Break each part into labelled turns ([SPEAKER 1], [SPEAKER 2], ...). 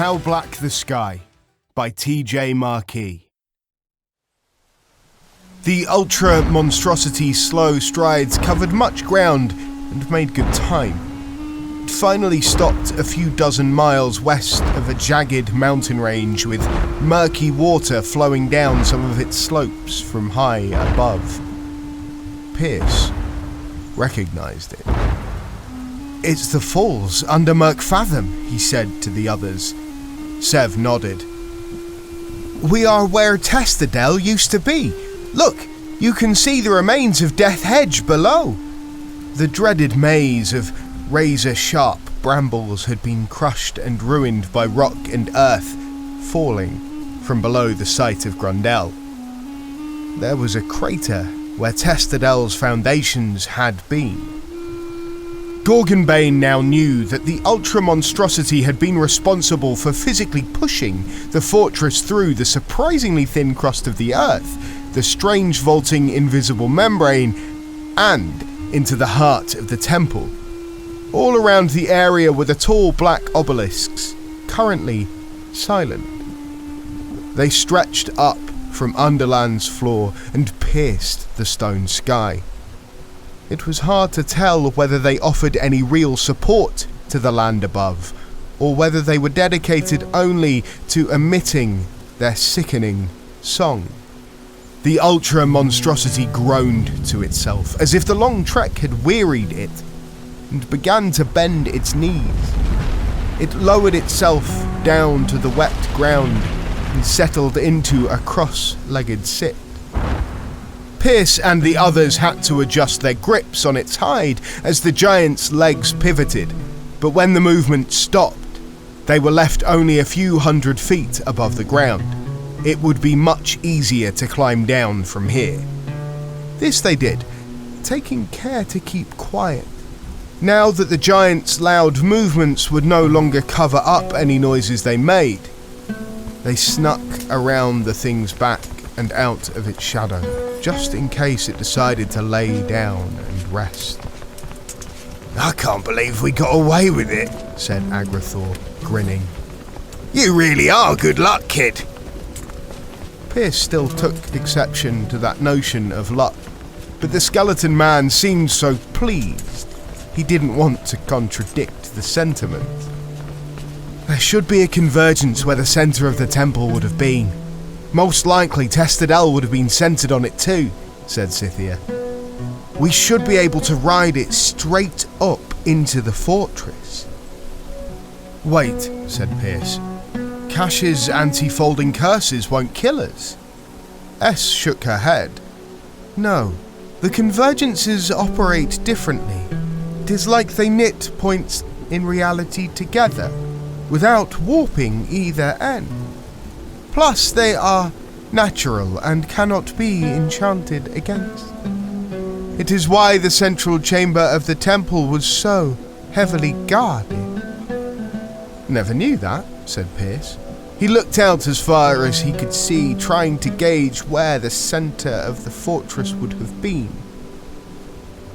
[SPEAKER 1] How Black the Sky by T.J. Marquis. The ultra-monstrosity's slow strides covered much ground and made good time. It finally stopped a few dozen miles west of a jagged mountain range with murky water flowing down some of its slopes from high above. Pierce recognized it. "It's the falls under Merkfathom," he said to the others. Sev nodded. "We are where Testadel used to be. Look, you can see the remains of Death Hedge below." The dreaded maze of razor-sharp brambles had been crushed and ruined by rock and earth falling from below the site of Grundel. There was a crater where Testadel's foundations had been. Gorgonbane now knew that the ultra-monstrosity had been responsible for physically pushing the fortress through the surprisingly thin crust of the earth, the strange vaulting invisible membrane, and into the heart of the temple. All around the area were the tall black obelisks, currently silent. They stretched up from Underland's floor and pierced the stone sky. It was hard to tell whether they offered any real support to the land above, or whether they were dedicated only to emitting their sickening song. The ultra-monstrosity groaned to itself, as if the long trek had wearied it, and began to bend its knees. It lowered itself down to the wet ground and settled into a cross-legged sit. Pierce and the others had to adjust their grips on its hide as the giant's legs pivoted, but when the movement stopped, they were left only a few hundred feet above the ground. It would be much easier to climb down from here. This they did, taking care to keep quiet. Now that the giant's loud movements would no longer cover up any noises they made, they snuck around the thing's back and out of its shadow, just in case it decided to lay down and rest. "I can't believe we got away with it," said Agrathor, grinning. "You really are good luck, kid." Pierce still took exception to that notion of luck, but the skeleton man seemed so pleased, he didn't want to contradict the sentiment. "There should be a convergence where the centre of the temple would have been. Most likely Testadel would have been centred on it too," said Scythia. "We should be able to ride it straight up into the fortress." "Wait," said Pierce. "Cash's anti-folding curses won't kill us." S shook her head. "No, the convergences operate differently. It is like they knit points in reality together, without warping either end. Plus, they are natural and cannot be enchanted against. It is why the central chamber of the temple was so heavily guarded." "Never knew that," said Pierce. He looked out as far as he could see, trying to gauge where the centre of the fortress would have been.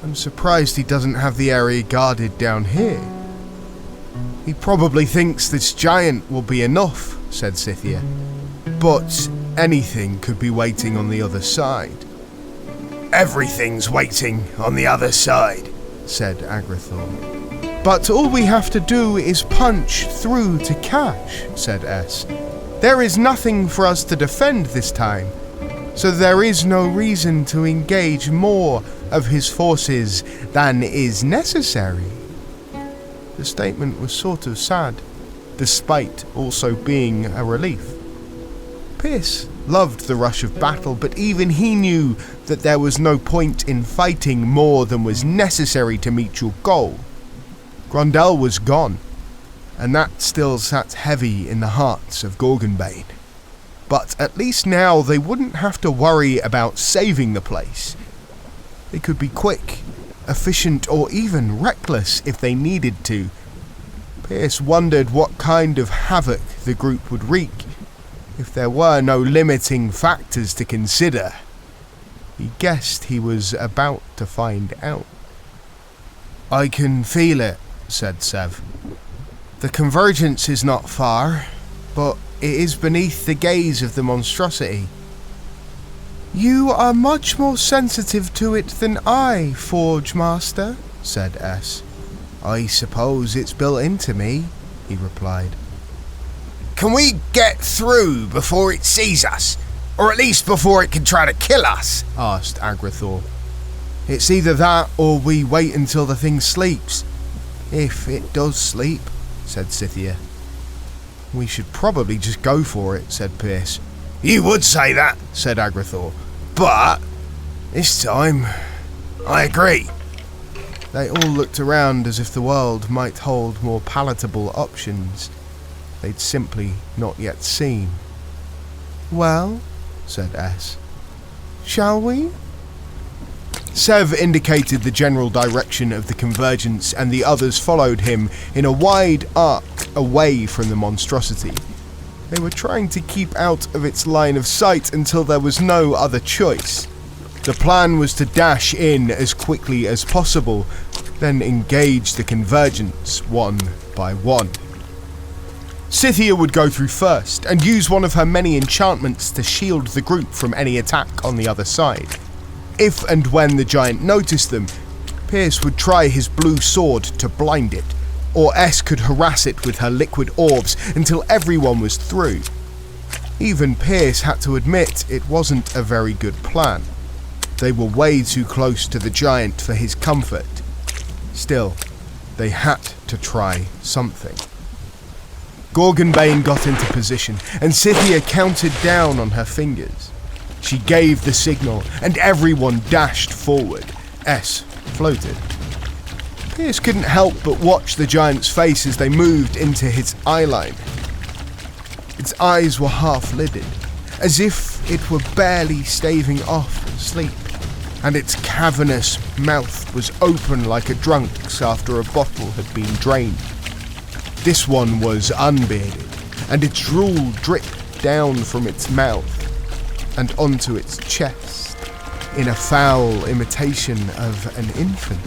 [SPEAKER 1] "I'm surprised he doesn't have the area guarded down here." "He probably thinks this giant will be enough," said Scythia. "But anything could be waiting on the other side." "Everything's waiting on the other side," said Agrathor. "But all we have to do is punch through to Cash," said S. "There is nothing for us to defend this time, so there is no reason to engage more of his forces than is necessary." The statement was sort of sad, despite also being a relief. Pierce loved the rush of battle, but even he knew that there was no point in fighting more than was necessary to meet your goal. Grundel was gone, and that still sat heavy in the hearts of Gorgonbane. But at least now they wouldn't have to worry about saving the place. They could be quick, efficient, or even reckless if they needed to. Pierce wondered what kind of havoc the group would wreak if there were no limiting factors to consider. He guessed he was about to find out. "I can feel it," said Sev. "The convergence is not far, but it is beneath the gaze of the monstrosity. "You are much more sensitive to it than I, Forge Master," said S. "I suppose it's built into me," he replied.
[SPEAKER 2] "Can we get through before it sees us? Or at least before it can try to kill us?"
[SPEAKER 1] asked Agrathor. "It's either that or we wait until the thing sleeps. If it does sleep," said Scythia. "We should probably just go for it," said Pierce.
[SPEAKER 2] "You would say that," said Agrathor, "but this time, I agree."
[SPEAKER 1] They all looked around as if the world might hold more palatable options they'd simply not yet seen. "Well," said S, "shall we?" Sev indicated the general direction of the convergence, and the others followed him in a wide arc away from the monstrosity. They were trying to keep out of its line of sight until there was no other choice. The plan was to dash in as quickly as possible, then engage the convergence one by one. Scythia would go through first and use one of her many enchantments to shield the group from any attack on the other side. If and when the giant noticed them, Pierce would try his blue sword to blind it, or S could harass it with her liquid orbs until everyone was through. Even Pierce had to admit it wasn't a very good plan. They were way too close to the giant for his comfort. Still, they had to try something. Gorgonbane got into position, and Scythia counted down on her fingers. She gave the signal, and everyone dashed forward. S floated. Pierce couldn't help but watch the giant's face as they moved into his eyeline. Its eyes were half-lidded, as if it were barely staving off sleep, and its cavernous mouth was open like a drunk's after a bottle had been drained. This one was unbearded, and its drool dripped down from its mouth and onto its chest in a foul imitation of an infant.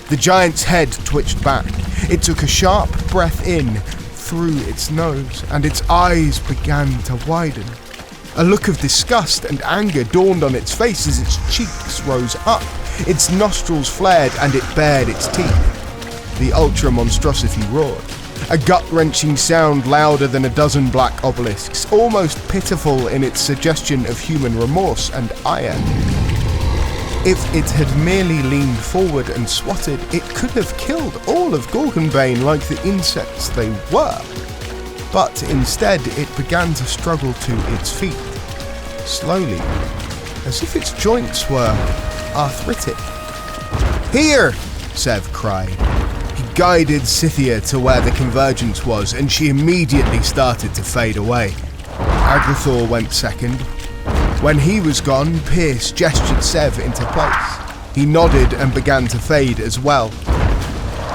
[SPEAKER 1] The giant's head twitched back. It took a sharp breath in through its nose, and its eyes began to widen. A look of disgust and anger dawned on its face as its cheeks rose up, its nostrils flared, and it bared its teeth. The ultra-monstrosity roared, a gut-wrenching sound louder than a dozen black obelisks, almost pitiful in its suggestion of human remorse and ire. If it had merely leaned forward and swatted, it could have killed all of Gorgonbane like the insects they were. But instead, it began to struggle to its feet, slowly, as if its joints were arthritic. "Here!" Sev cried. He guided Scythia to where the convergence was, and she immediately started to fade away. Agrathor went second. When he was gone, Pierce gestured Sev into place. He nodded and began to fade as well.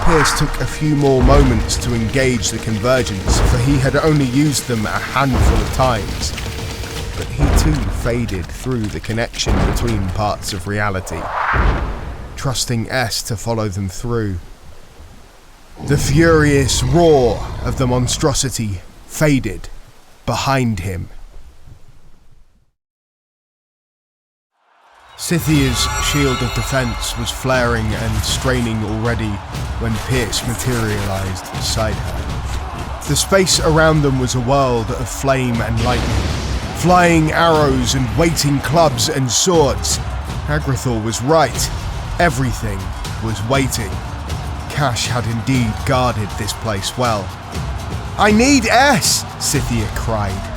[SPEAKER 1] Pierce took a few more moments to engage the convergence, for he had only used them a handful of times. But he too faded through the connection between parts of reality, trusting S to follow them through. The furious roar of the monstrosity faded behind him. Scythia's shield of defense was flaring and straining already when Pierce materialized beside her. The space around them was a world of flame and lightning, flying arrows and waiting clubs and swords. Agrathor was right. Everything was waiting. Cash had indeed guarded this place well. "I need S!" Scythia cried.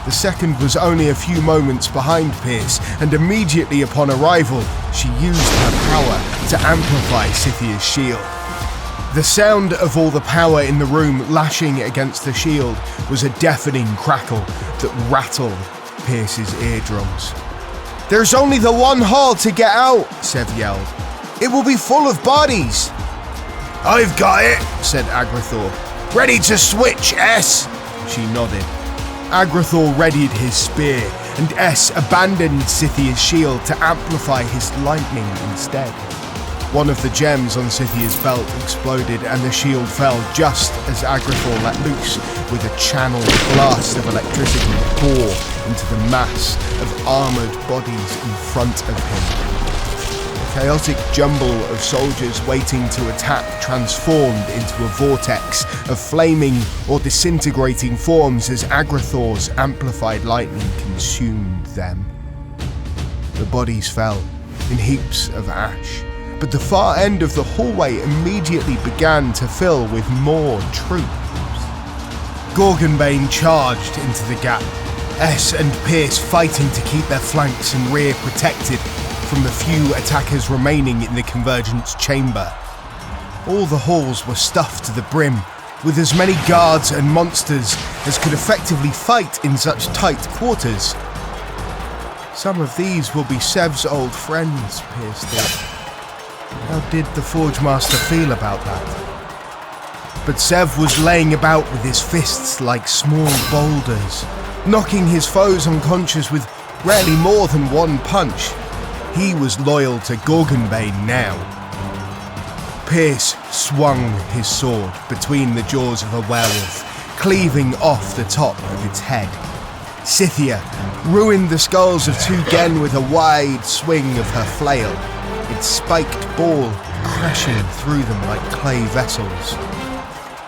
[SPEAKER 1] The second was only a few moments behind Pierce, and immediately upon arrival, she used her power to amplify Scythia's shield. The sound of all the power in the room lashing against the shield was a deafening crackle that rattled Pierce's eardrums. "There's only the one hall to get out," Sev yelled. "It will be full of bodies."
[SPEAKER 2] "I've got it," said Agrathor. "Ready to switch, S?"
[SPEAKER 1] She nodded. Agrathor readied his spear, and S abandoned Scythia's shield to amplify his lightning instead. One of the gems on Scythia's belt exploded and the shield fell just as Agrathor let loose with a channeled blast of electricity pour into the mass of armoured bodies in front of him. A chaotic jumble of soldiers waiting to attack transformed into a vortex of flaming or disintegrating forms as Agrathor's amplified lightning consumed them. The bodies fell in heaps of ash, but the far end of the hallway immediately began to fill with more troops. Gorgonbane charged into the gap, S and Pierce fighting to keep their flanks and rear protected from the few attackers remaining in the convergence chamber. All the halls were stuffed to the brim, with as many guards and monsters as could effectively fight in such tight quarters. Some of these will be Sev's old friends, Pierce thought. How did the Forge Master feel about that? But Sev was laying about with his fists like small boulders, knocking his foes unconscious with rarely more than one punch. He was loyal to Gorgonbane now. Pierce swung his sword between the jaws of a werewolf, cleaving off the top of its head. Scythia ruined the skulls of two Gen with a wide swing of her flail, its spiked ball crashing through them like clay vessels.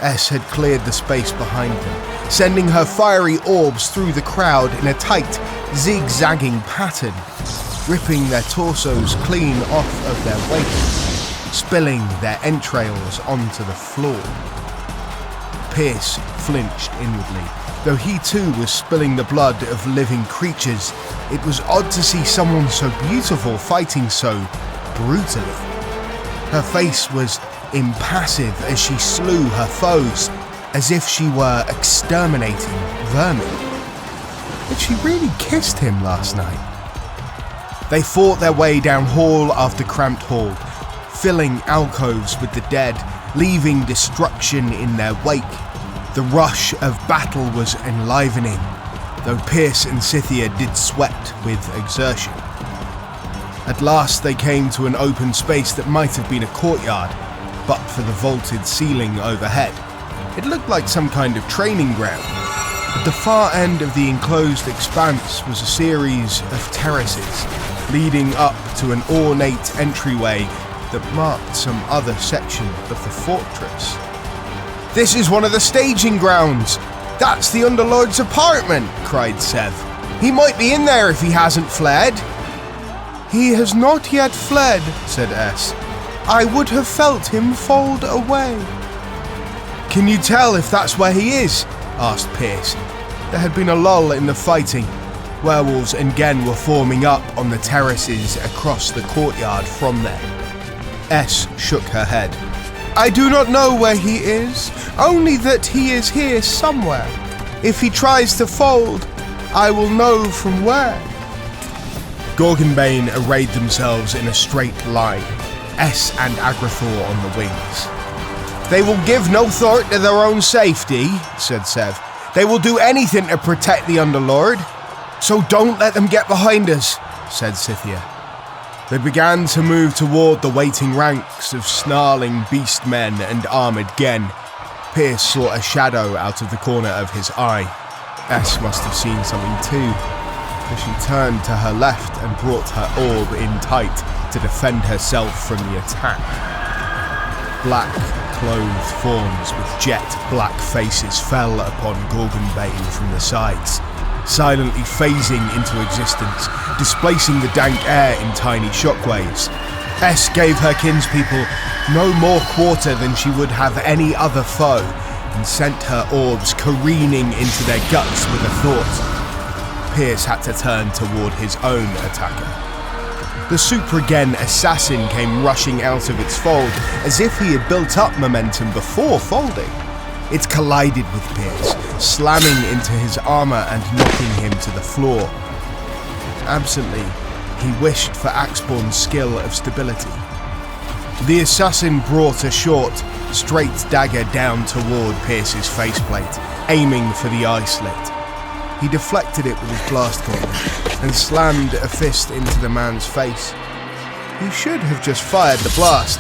[SPEAKER 1] S had cleared the space behind them, sending her fiery orbs through the crowd in a tight, zigzagging pattern, ripping their torsos clean off of their waists, spilling their entrails onto the floor. Pierce flinched inwardly. Though he too was spilling the blood of living creatures, it was odd to see someone so beautiful fighting so brutally. Her face was impassive as she slew her foes, as if she were exterminating vermin. Had she really kissed him last night? They fought their way down hall after cramped hall, filling alcoves with the dead, leaving destruction in their wake. The rush of battle was enlivening, though Pierce and Scythia did sweat with exertion. At last they came to an open space that might have been a courtyard, but for the vaulted ceiling overhead. It looked like some kind of training ground. At the far end of the enclosed expanse was a series of terraces, leading up to an ornate entryway that marked some other section of the fortress. "This is one of the staging grounds! That's the Underlord's apartment!" cried Sev. "He might be in there if he hasn't fled." "He has not yet fled," said S. "I would have felt him fold away." "Can you tell if that's where he is?" asked Pierce. There had been a lull in the fighting. Werewolves and Gen were forming up on the terraces across the courtyard from there. S shook her head. "I do not know where he is, only that he is here somewhere. If he tries to fold, I will know from where." Gorgonbane arrayed themselves in a straight line, S and Agrathor on the wings. "They will give no thought to their own safety," said Sev. "They will do anything to protect the Underlord. So don't let them get behind us," said Scythia. They began to move toward the waiting ranks of snarling beast men and armoured Gen. Pierce saw a shadow out of the corner of his eye. S must have seen something too, as she turned to her left and brought her orb in tight to defend herself from the attack. Black-clothed forms with jet-black faces fell upon Gorgonbane from the sides, silently phasing into existence, displacing the dank air in tiny shockwaves. S gave her kinspeople no more quarter than she would have any other foe, and sent her orbs careening into their guts with a thought. Pierce had to turn toward his own attacker. The Supragen assassin came rushing out of its fold as if he had built up momentum before folding. It collided with Pierce, slamming into his armor and knocking him to the floor. Absently, he wished for Axborn's skill of stability. The assassin brought a short, straight dagger down toward Pierce's faceplate, aiming for the eye slit. He deflected it with his blast gauntlet and slammed a fist into the man's face. He should have just fired the blast.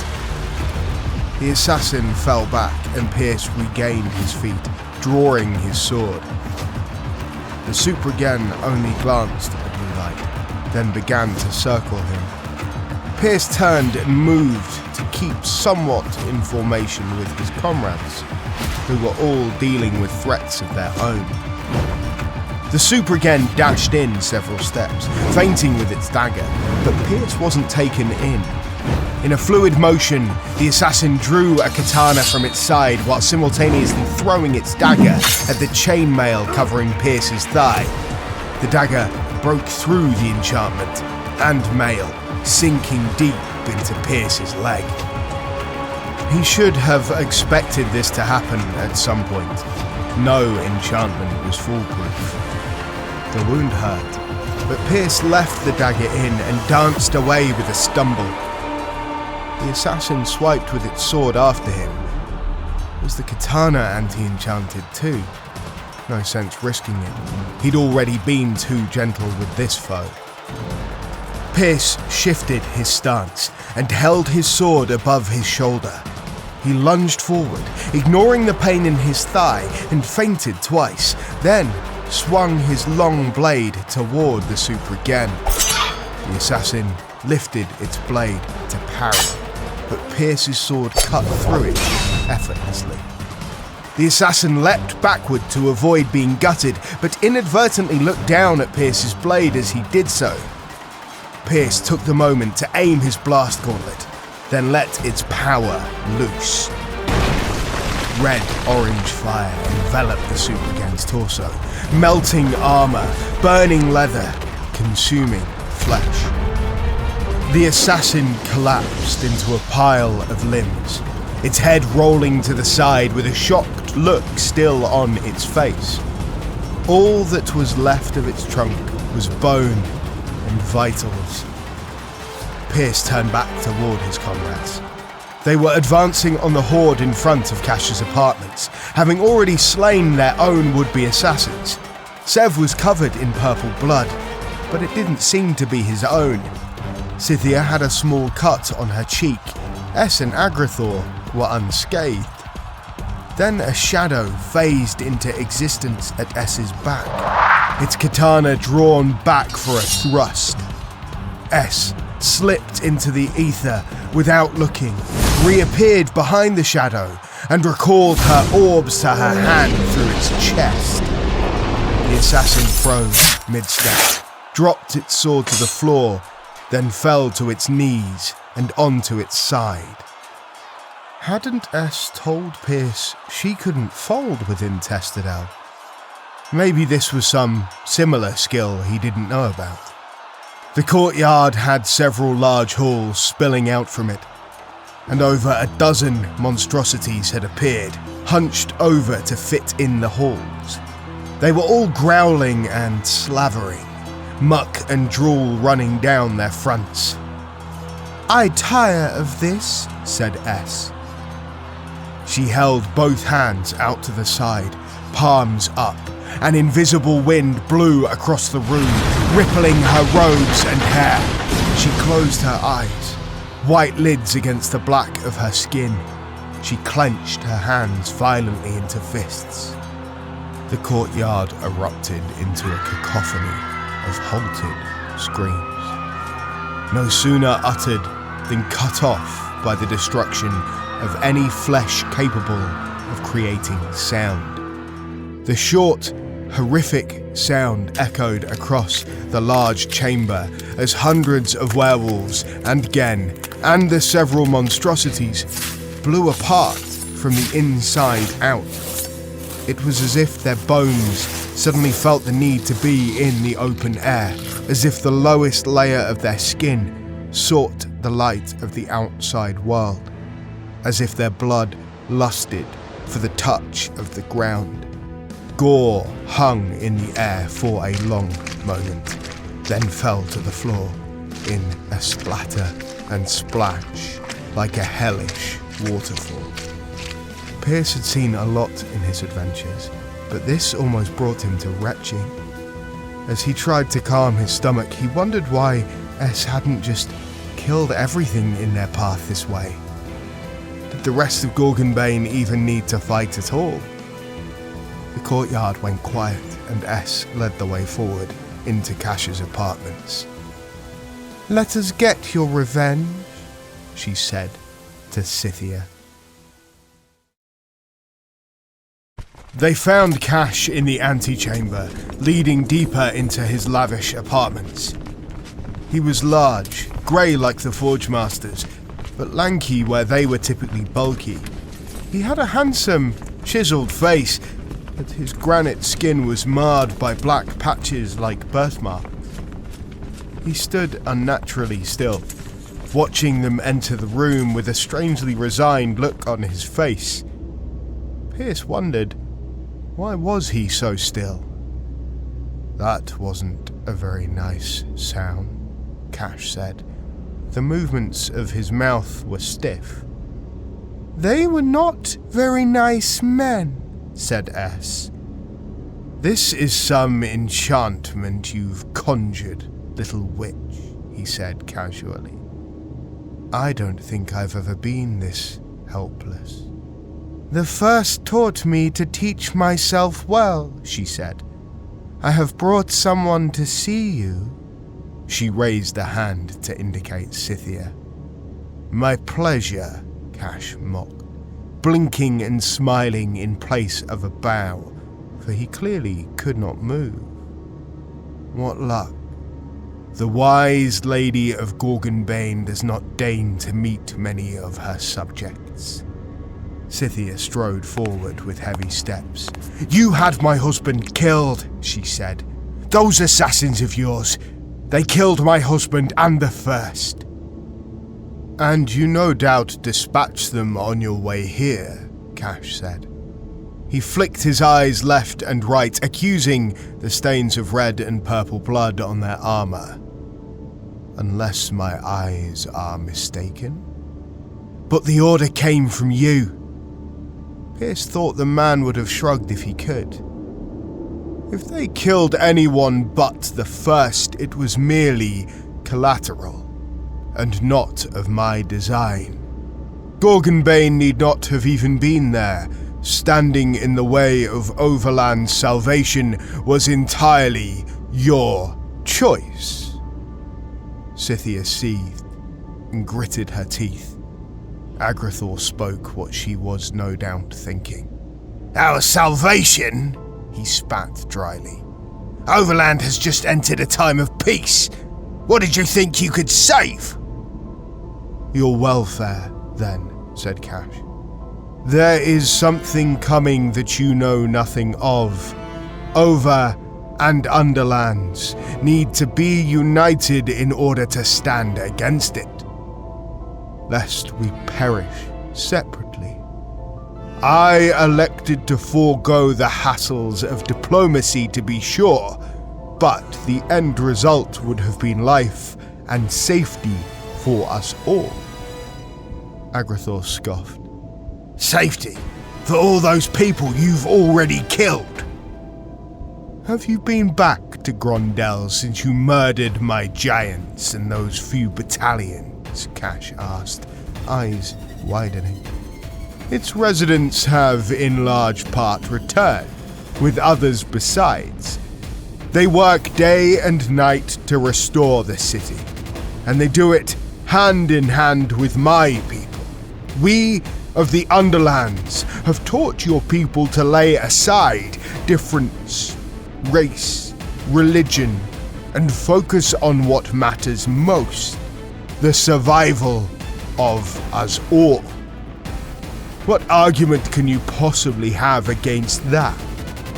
[SPEAKER 1] The assassin fell back and Pierce regained his feet, drawing his sword. The Supragen only glanced at the blue light, then began to circle him. Pierce turned and moved to keep somewhat in formation with his comrades, who were all dealing with threats of their own. The Supragen dashed in several steps, feinting with its dagger, but Pierce wasn't taken in. In a fluid motion, the assassin drew a katana from its side while simultaneously throwing its dagger at the chainmail covering Pierce's thigh. The dagger broke through the enchantment and mail, sinking deep into Pierce's leg. He should have expected this to happen at some point. No enchantment was foolproof. The wound hurt, but Pierce left the dagger in and danced away with a stumble. The assassin swiped with its sword after him. Was the katana anti-enchanted too? No sense risking it. He'd already been too gentle with this foe. Pierce shifted his stance and held his sword above his shoulder. He lunged forward, ignoring the pain in his thigh, and feinted twice, then swung his long blade toward the Supragen. The assassin lifted its blade to parry, but Pierce's sword cut through it effortlessly. The assassin leapt backward to avoid being gutted, but inadvertently looked down at Pierce's blade as he did so. Pierce took the moment to aim his blast gauntlet, then let its power loose. Red-orange fire enveloped the Supragen's torso, melting armor, burning leather, consuming flesh. The assassin collapsed into a pile of limbs, its head rolling to the side with a shocked look still on its face. All that was left of its trunk was bone and vitals. Pierce turned back toward his comrades. They were advancing on the horde in front of Cash's apartments, having already slain their own would-be assassins. Sev was covered in purple blood, but it didn't seem to be his own. Scythia had a small cut on her cheek. S and Agrathor were unscathed. Then a shadow phased into existence at S's back, its katana drawn back for a thrust. S slipped into the ether without looking, reappeared behind the shadow, and recalled her orbs to her hand through its chest. The assassin froze mid-step, dropped its sword to the floor, then fell to its knees and onto its side. Hadn't S told Pierce she couldn't fold within Testadel? Maybe this was some similar skill he didn't know about. The courtyard had several large halls spilling out from it, and over a dozen monstrosities had appeared, hunched over to fit in the halls. They were all growling and slavering, muck and drool running down their fronts. "I tire of this," said S. She held both hands out to the side, palms up. An invisible wind blew across the room, rippling her robes and hair. She closed her eyes, white lids against the black of her skin. She clenched her hands violently into fists. The courtyard erupted into a cacophony of halted screams. No sooner uttered than cut off by the destruction of any flesh capable of creating sound. The short, horrific sound echoed across the large chamber as hundreds of werewolves and Gen and the several monstrosities blew apart from the inside out. It was as if their bones suddenly felt the need to be in the open air, as if the lowest layer of their skin sought the light of the outside world, as if their blood lusted for the touch of the ground. Gore hung in the air for a long moment, then fell to the floor in a splatter and splash like a hellish waterfall. Pierce had seen a lot in his adventures, but this almost brought him to retching. As he tried to calm his stomach, he wondered why S hadn't just killed everything in their path this way. Did the rest of Gorgonbane even need to fight at all? The courtyard went quiet and S led the way forward into Cash's apartments. "Let us get your revenge," she said to Scythia. They found Cash in the antechamber, leading deeper into his lavish apartments. He was large, grey like the Forge Masters, but lanky where they were typically bulky. He had a handsome, chiselled face, but his granite skin was marred by black patches like birthmarks. He stood unnaturally still, watching them enter the room with a strangely resigned look on his face. Pierce wondered, why was he so still? That wasn't a very nice sound, Cash said. The movements of his mouth were stiff. "They were not very nice men," said S. "This is some enchantment you've conjured, little witch," he said casually. "I don't think I've ever been this helpless." "The first taught me to teach myself well," she said. "I have brought someone to see you." She raised a hand to indicate Scythia. "My pleasure," Cash mocked, blinking and smiling in place of a bow, for he clearly could not move. What luck. The wise lady of Gorgonbane does not deign to meet many of her subjects. Scythia strode forward with heavy steps. "You had my husband killed," she said. "Those assassins of yours, they killed my husband and the first." "And you no doubt dispatched them on your way here," Cash said. He flicked his eyes left and right, accusing the stains of red and purple blood on their armor. "Unless my eyes are mistaken. But the order came from you." Pierce thought the man would have shrugged if he could. "If they killed anyone but the first, it was merely collateral, and not of my design. Gorgonbane need not have even been there. Standing in the way of Overland's salvation was entirely your choice." Scythia seethed and gritted her teeth. Agrathor spoke what she was no doubt thinking. "Our salvation?" he spat dryly. "Overland has just entered a time of peace. What did you think you could save?" "Your welfare, then," said Cash. "There is something coming that you know nothing of. Over and Underlands need to be united in order to stand against it, lest we perish separately. I elected to forego the hassles of diplomacy, to be sure, but the end result would have been life and safety for us all." Agrathor scoffed. "Safety? For all those people you've already killed?" "Have you been back to Grondel since you murdered my giants and those few battalions?" Cash asked, eyes widening. "Its residents have in large part returned, with others besides. They work day and night to restore the city, and they do it hand in hand with my people. We of the Underlands have taught your people to lay aside difference, race, religion, and focus on what matters most, the survival of us all. What argument can you possibly have against that?"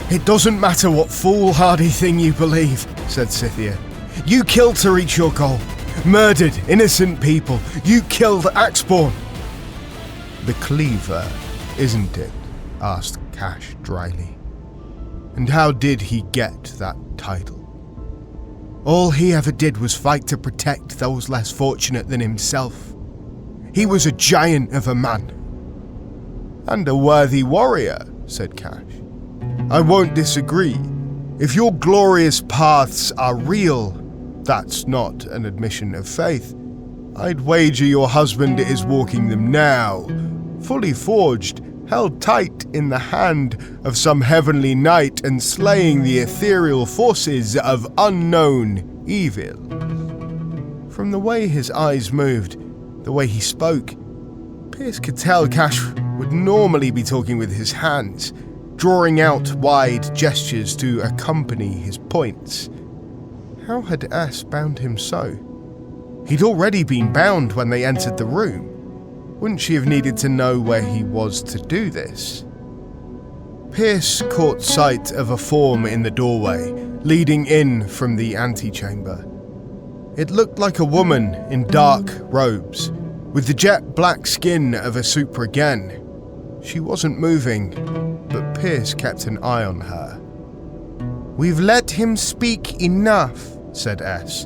[SPEAKER 1] "It doesn't matter what foolhardy thing you believe," said Scythia. "You killed to reach your goal. Murdered innocent people. You killed Axborn." "The Cleaver, isn't it?" asked Cash dryly. "And how did he get that title?" "All he ever did was fight to protect those less fortunate than himself. He was a giant of a man." "And a worthy warrior," said Cash. "I won't disagree. If your glorious paths are real, that's not an admission of faith. I'd wager your husband is walking them now, fully forged, held tight in the hand of some heavenly knight and slaying the ethereal forces of unknown evil. From the way his eyes moved, the way he spoke, Pierce could tell Cash would normally be talking with his hands, drawing out wide gestures to accompany his points. How had S bound him so? He'd already been bound when they entered the room. Wouldn't she have needed to know where he was to do this? Pierce caught sight of a form in the doorway, leading in from the antechamber. It looked like a woman in dark robes, with the jet black skin of a supragen. She wasn't moving, but Pierce kept an eye on her. "We've let him speak enough," said S.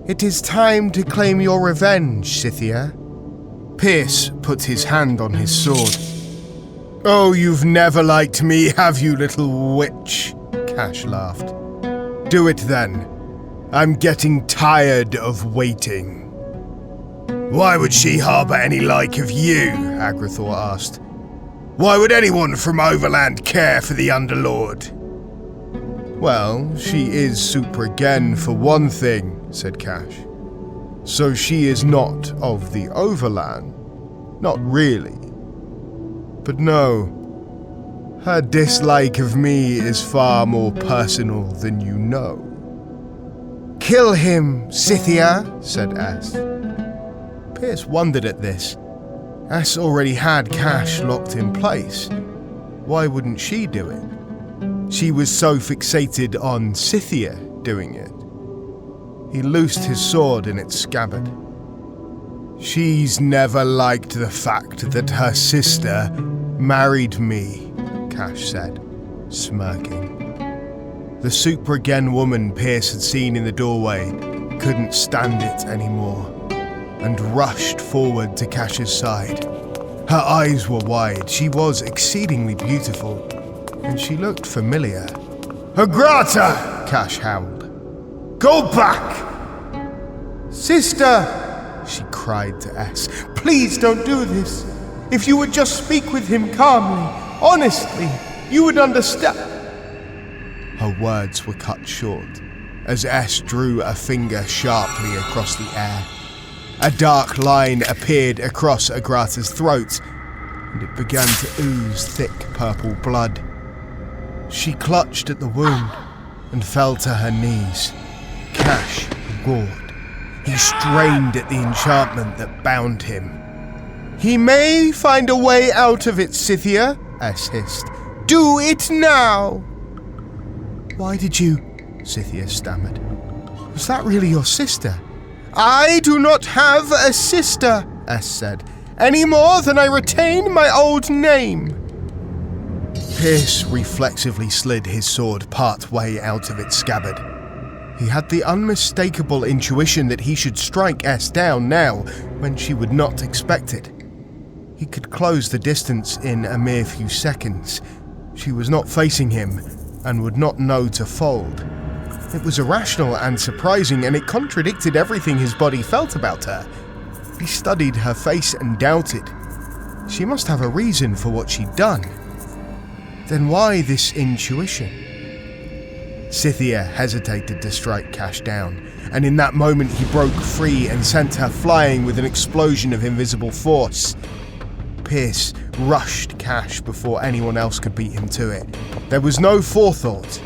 [SPEAKER 1] "It is time to claim your revenge, Scythia." Pierce put his hand on his sword. "Oh, you've never liked me, have you, little witch?" Cash laughed. "Do it then. I'm getting tired of waiting." "Why would she harbour any like of you?" Agrathor asked. "Why would anyone from Overland care for the Underlord?" "Well, she is supragen for one thing," said Cash. "So she is not of the Overland. Not really. But no, her dislike of me is far more personal than you know." "Kill him, Scythia," said S. Pierce wondered at this. S already had Cash locked in place. Why wouldn't she do it? She was so fixated on Scythia doing it. He loosed his sword in its scabbard. "She's never liked the fact that her sister married me," Cash said, smirking. The supragen woman Pierce had seen in the doorway couldn't stand it anymore, and rushed forward to Cash's side. Her eyes were wide, she was exceedingly beautiful, and she looked familiar. "Agrata!" Cash howled. "Go back!" "Sister!" she cried to S. "Please don't do this. If you would just speak with him calmly, honestly, you would understand." Her words were cut short, as S drew a finger sharply across the air. A dark line appeared across Agrata's throat, and it began to ooze thick purple blood. She clutched at the wound and fell to her knees. Cash roared. He strained at the enchantment that bound him. "He may find a way out of it, Scythia," S hissed. "Do it now!" "Why did you?" Scythia stammered. "Was that really your sister?" "I do not have a sister," S said, "any more than I retain my old name." Pierce reflexively slid his sword part way out of its scabbard. He had the unmistakable intuition that he should strike S down now, when she would not expect it. He could close the distance in a mere few seconds. She was not facing him, and would not know to fold. It was irrational and surprising, and it contradicted everything his body felt about her. He studied her face and doubted. She must have a reason for what she'd done. Then why this intuition? Scythia hesitated to strike Cash down, and in that moment he broke free and sent her flying with an explosion of invisible force. Pierce rushed Cash before anyone else could beat him to it. There was no forethought,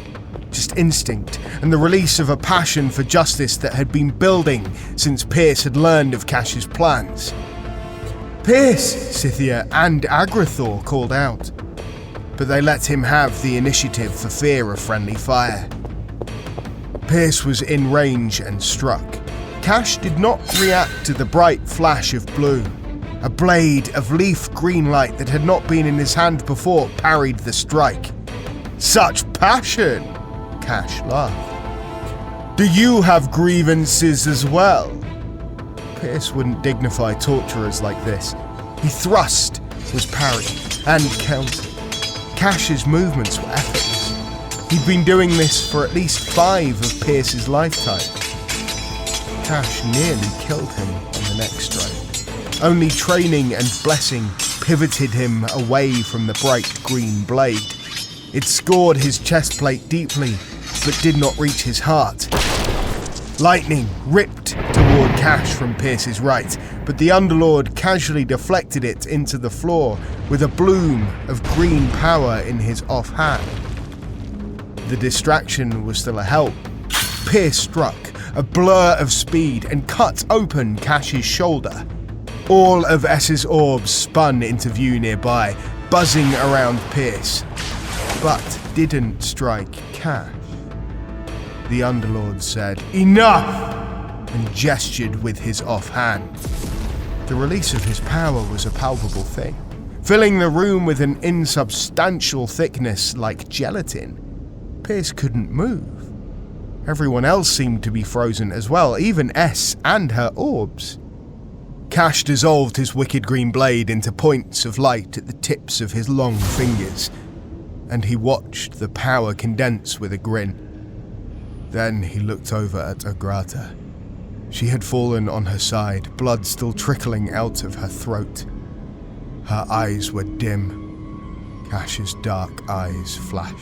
[SPEAKER 1] just instinct and the release of a passion for justice that had been building since Pierce had learned of Cash's plans. "Pierce!" Scythia and Agrathor called out, but they let him have the initiative for fear of friendly fire. Pierce was in range and struck. Cash did not react to the bright flash of blue. A blade of leaf green light that had not been in his hand before parried the strike. "Such passion!" Cash laughed. "Do you have grievances as well?" Pierce wouldn't dignify torturers like this. He thrust, was parried, and countered. Cash's movements were effortless. He'd been doing this for at least 5 of Pierce's lifetime. Cash nearly killed him on the the next strike. Only training and blessing pivoted him away from the bright green blade. It scored his chest plate deeply, but did not reach his heart. Lightning ripped toward Cash from Pierce's right, but the Underlord casually deflected it into the floor with a bloom of green power in his offhand. The distraction was still a help. Pierce struck, a blur of speed, and cut open Cash's shoulder. All of S's orbs spun into view nearby, buzzing around Pierce, but didn't strike Cash. The Underlord said, "Enough!" and gestured with his offhand. The release of his power was a palpable thing, filling the room with an insubstantial thickness like gelatin. Pierce couldn't move. Everyone else seemed to be frozen as well, even S and her orbs. Cash dissolved his wicked green blade into points of light at the tips of his long fingers, and he watched the power condense with a grin. Then he looked over at Agrata. She had fallen on her side, blood still trickling out of her throat. Her eyes were dim. Cash's dark eyes flashed.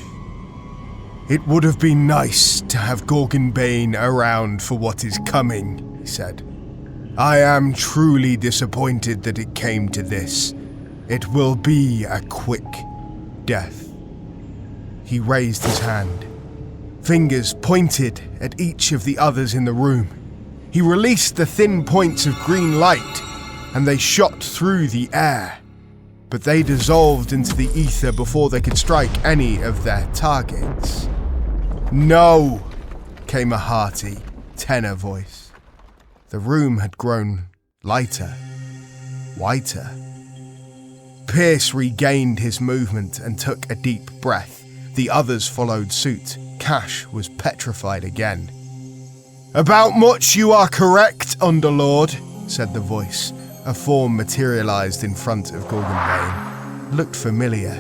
[SPEAKER 1] "It would have been nice to have Gorgonbane around for what is coming," he said. "I am truly disappointed that it came to this. It will be a quick death." He raised his hand. Fingers pointed at each of the others in the room. He released the thin points of green light, and they shot through the air. But they dissolved into the ether before they could strike any of their targets. "No!" came a hearty, tenor voice. The room had grown lighter, whiter. Pierce regained his movement and took a deep breath. The others followed suit. Cash was petrified again. "About much you are correct, Underlord," said the voice. A form materialized in front of Gorgonbane. Looked familiar.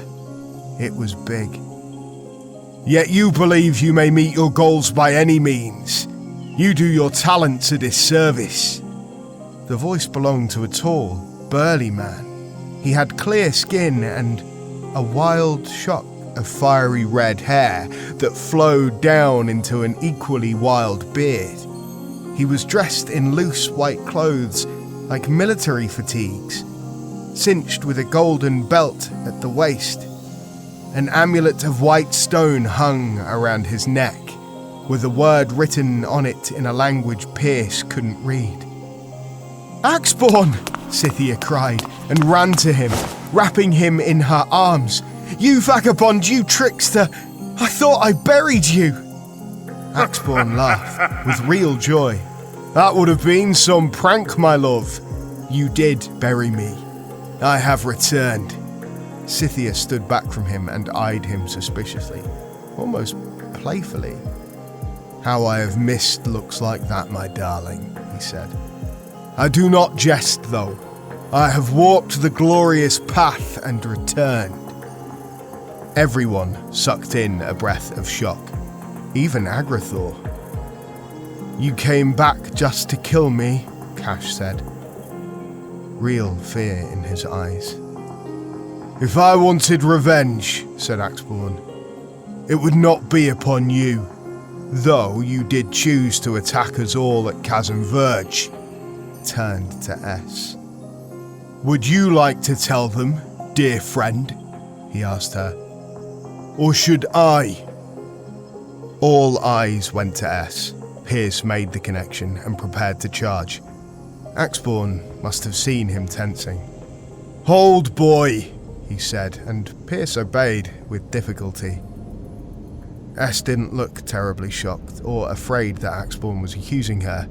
[SPEAKER 1] It was big. "Yet you believe you may meet your goals by any means. You do your talents a disservice." The voice belonged to a tall, burly man. He had clear skin and a wild shock of fiery red hair that flowed down into an equally wild beard. He was dressed in loose white clothes like military fatigues, cinched with a golden belt at the waist. An amulet of white stone hung around his neck, with a word written on it in a language Pierce couldn't read. "Axborn!" Scythia cried and ran to him, wrapping him in her arms. "You vagabond, you trickster! I thought I buried you!" Axborn laughed with real joy. "That would have been some prank, my love. You did bury me. I have returned." Scythia stood back from him and eyed him suspiciously, almost playfully. "How I have missed looks like that, my darling," he said. "I do not jest, though. I have walked the glorious path and returned." Everyone sucked in a breath of shock, even Agrathor. "You came back just to kill me," Cash said. Real fear in his eyes. "If I wanted revenge," said Axborn, "it would not be upon you, though you did choose to attack us all at Chasm Verge." Turned to S. "Would you like to tell them, dear friend?" he asked her. "Or should I?" All eyes went to S. Pierce made the connection and prepared to charge. Axborn must have seen him tensing. "Hold, boy," he said, and Pierce obeyed with difficulty. S didn't look terribly shocked or afraid that Axborn was accusing her.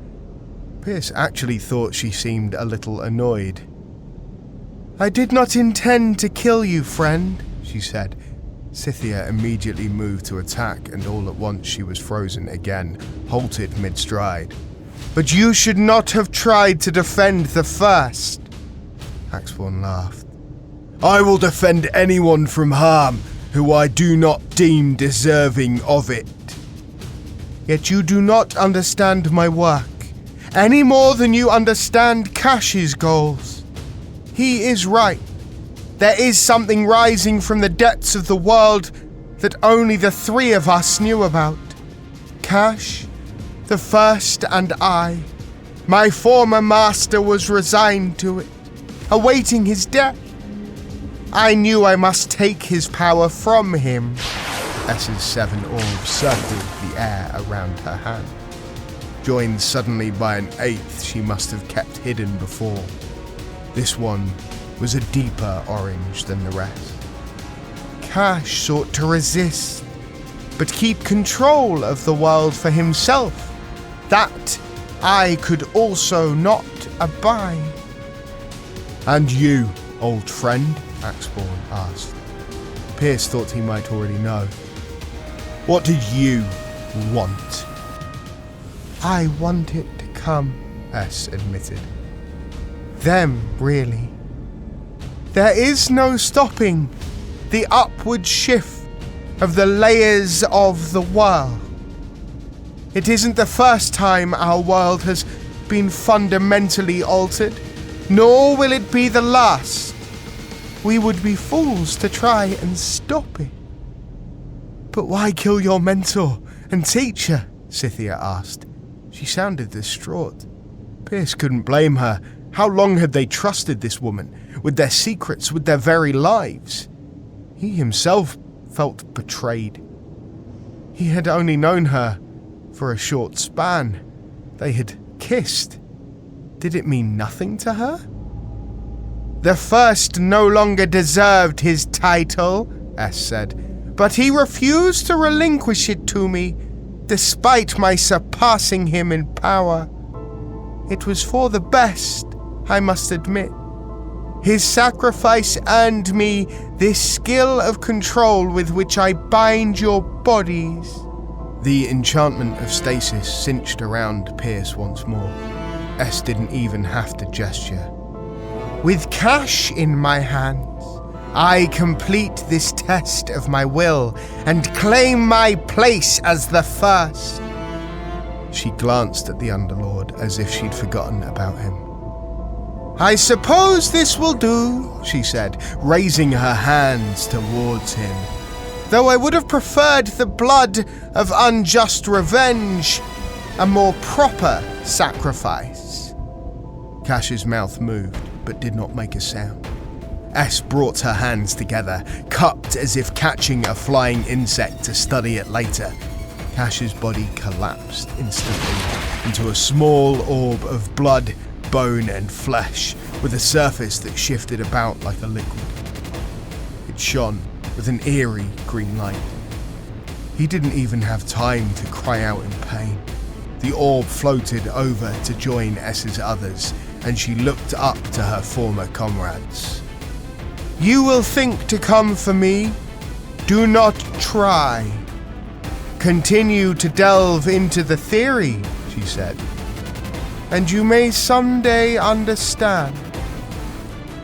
[SPEAKER 1] Pierce actually thought she seemed a little annoyed. "I did not intend to kill you, friend," she said. Scythia immediately moved to attack, and all at once she was frozen again, halted mid-stride. "But you should not have tried to defend the first." Axborn laughed. "I will defend anyone from harm who I do not deem deserving of it." "Yet you do not understand my work, any more than you understand Cash's goals. He is right. There is something rising from the depths of the world that only the three of us knew about. Cash, the First, and I. My former master was resigned to it, awaiting his death. I knew I must take his power from him. S's 7 orbs circled the air around her hand, joined suddenly by an eighth she must have kept hidden before. This one was a deeper orange than the rest. Cash sought to resist, but keep control of the world for himself. That I could also not abide. And you, old friend? Axborn asked. Pierce thought he might already know. What did you want? I want it to come, S admitted. Them, really. There is no stopping the upward shift of the layers of the world. It isn't the first time our world has been fundamentally altered, nor will it be the last. We would be fools to try and stop it. But why kill your mentor and teacher? Scythia asked. She sounded distraught. Pierce couldn't blame her. How long had they trusted this woman, with their secrets, with their very lives? He himself felt betrayed. He had only known her for a short span. They had kissed. Did it mean nothing to her? The First no longer deserved his title, S said, but he refused to relinquish it to me, despite my surpassing him in power. It was for the best, I must admit. His sacrifice earned me this skill of control with which I bind your bodies. The enchantment of stasis cinched around Pierce once more. S didn't even have to gesture. With Cash in my hands, I complete this test of my will and claim my place as the First. She glanced at the Underlord as if she'd forgotten about him. I suppose this will do, she said, raising her hands towards him. Though I would have preferred the blood of unjust revenge, a more proper sacrifice. Cash's mouth moved, but did not make a sound. S brought her hands together, cupped as if catching a flying insect to study it later. Cash's body collapsed instantly into a small orb of blood, bone and flesh, with a surface that shifted about like a liquid. It shone with an eerie green light. He didn't even have time to cry out in pain. The orb floated over to join S's others, and she looked up to her former comrades. You will think to come for me? Do not try. Continue to delve into the theory, she said, and you may someday understand.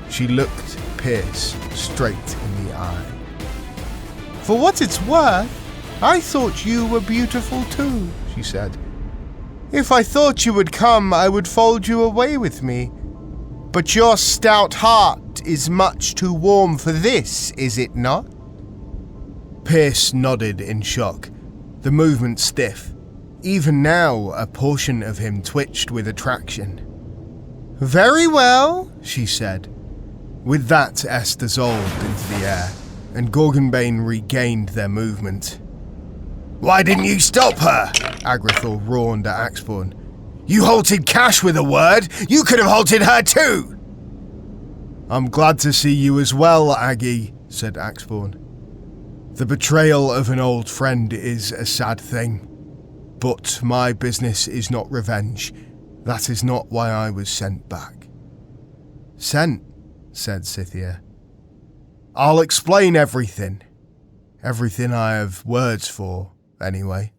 [SPEAKER 1] She looked Pierce straight in the eye. For what it's worth, I thought you were beautiful too, she said. If I thought you would come, I would fold you away with me. But your stout heart is much too warm for this, is it not? Pierce nodded in shock, the movement stiff. Even now, a portion of him twitched with attraction. Very well, she said. With that, S dissolved into the air, and Gorgonbane regained their movement.
[SPEAKER 2] Why didn't you stop her? Agrithor roared at Axborn. You halted Cash with a word. You could have halted her too.
[SPEAKER 1] I'm glad to see you as well, Aggie, said Axborn. The betrayal of an old friend is a sad thing. But my business is not revenge. That is not why I was sent back. Sent, said Scythia. I'll explain everything. Everything I have words for, anyway.